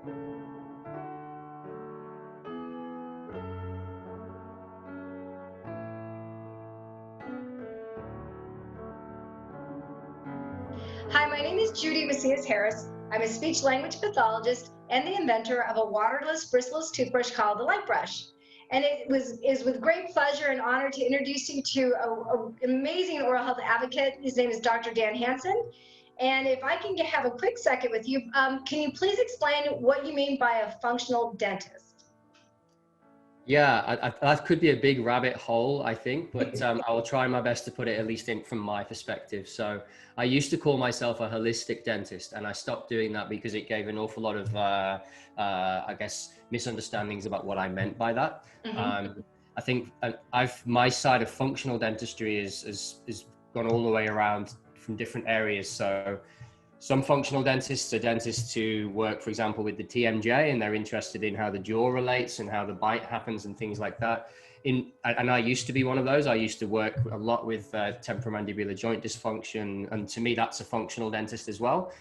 Hi, my name is Judy Macias Harris. I'm a speech language pathologist and the inventor of a waterless, bristleless toothbrush called the Light Brush. And is with great pleasure and honor to introduce you to an amazing oral health advocate. His name is Dr. Dan Hanson. And if I can have a quick second with you, can you please explain what you mean by a functional dentist? Yeah, that could be a big rabbit hole, I think, but I will try my best to put it at least in from my perspective. So I used to call myself a holistic dentist, and I stopped doing that because it gave an awful lot of, I guess, misunderstandings about what I meant by that. I think my side of functional dentistry is gone all the way around from different areas. So some functional dentists are dentists who work, for example, with the TMJ, and they're interested in how the jaw relates and how the bite happens and things like that. And I used to be one of those. I used to work a lot with temporomandibular joint dysfunction, and to me, that's a functional dentist as well.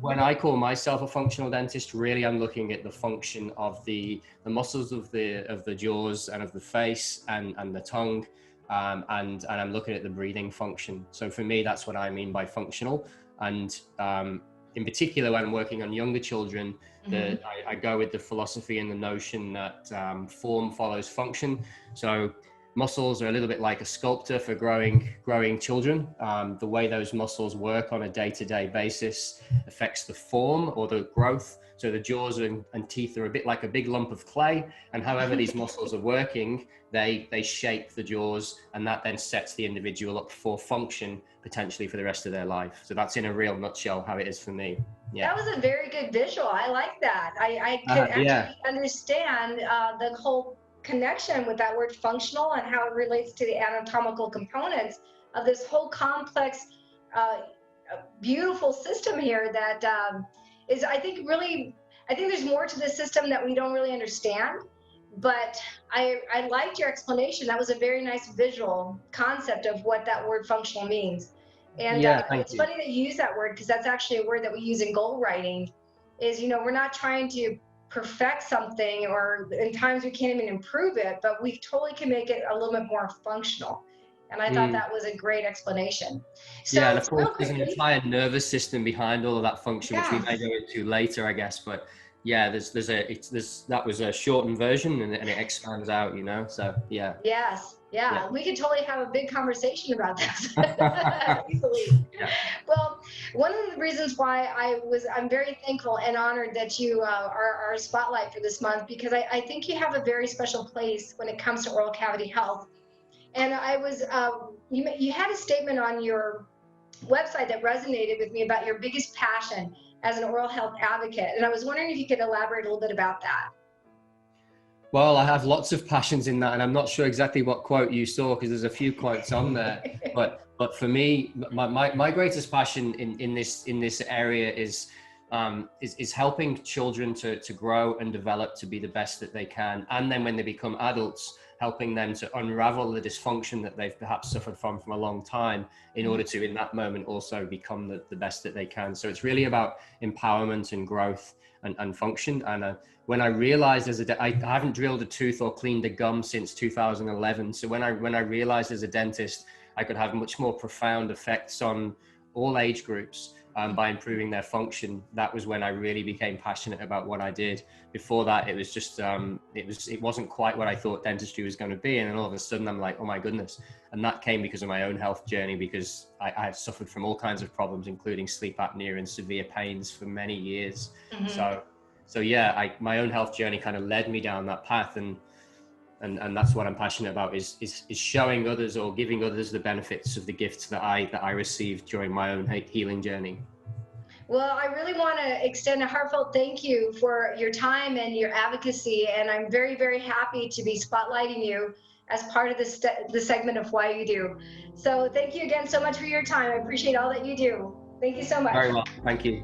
When I call myself a functional dentist, really, I'm looking at the function of the muscles of the jaws and of the face and the tongue, and I'm looking at the breathing function. So for me, that's what I mean by functional. And in particular, when I'm working on younger children, I go with the philosophy and the notion that form follows function. So muscles are a little bit like a sculptor for growing children. The way those muscles work on a day-to-day basis affects the form or the growth. So the jaws and teeth are a bit like a big lump of clay, and however these muscles are working, they shape the jaws, and that then sets the individual up for function potentially for the rest of their life. So that's in a real nutshell how it is for me. Yeah. That was a very good visual. I like that. I could actually understand the whole connection with that word functional and how it relates to the anatomical components of this whole complex, beautiful system here that is, I think there's more to this system that we don't really understand. But I liked your explanation. That was a very nice visual concept of what that word functional means. And it's funny that you use that word, because that's actually a word that we use in goal writing. Is, we're not trying to perfect something, or in times we can't even improve it, but we totally can make it a little bit more functional. And I thought that was a great explanation. So, yeah, and of course there's an entire nervous system behind all of that function, which we may go into later, I guess. But yeah, that was a shortened version, and it expands out, so yeah. Yes. Yeah, we could totally have a big conversation about this easily. Yeah. Well, one of the reasons why I'm very thankful and honored that you are our spotlight for this month, because I think you have a very special place when it comes to oral cavity health. And you had a statement on your website that resonated with me about your biggest passion as an oral health advocate. And I was wondering if you could elaborate a little bit about that. Well, I have lots of passions in that, and I'm not sure exactly what quote you saw, because there's a few quotes on there. But for me, my greatest passion in this area is helping children to grow and develop to be the best that they can, and then when they become adults, helping them to unravel the dysfunction that they've perhaps suffered from a long time, in order to, in that moment, also become the best that they can. So it's really about empowerment and growth and function. And when I realized I haven't drilled a tooth or cleaned a gum since 2011. So when I realized as a dentist, I could have much more profound effects on all age groups by improving their function, that was when I really became passionate about what I did. Before that, it was just, it wasn't quite what I thought dentistry was going to be. And then all of a sudden I'm like, oh my goodness. And that came because of my own health journey, because I had suffered from all kinds of problems, including sleep apnea and severe pains for many years. So yeah, my own health journey kind of led me down that path. And that's what I'm passionate about, is showing others or giving others the benefits of the gifts that I received during my own healing journey. Well, I really want to extend a heartfelt thank you for your time and your advocacy, and I'm very, very happy to be spotlighting you as part of the segment of Why You Do. So thank you again so much for your time. I appreciate all that you do. Thank you so much. Very well. Thank you.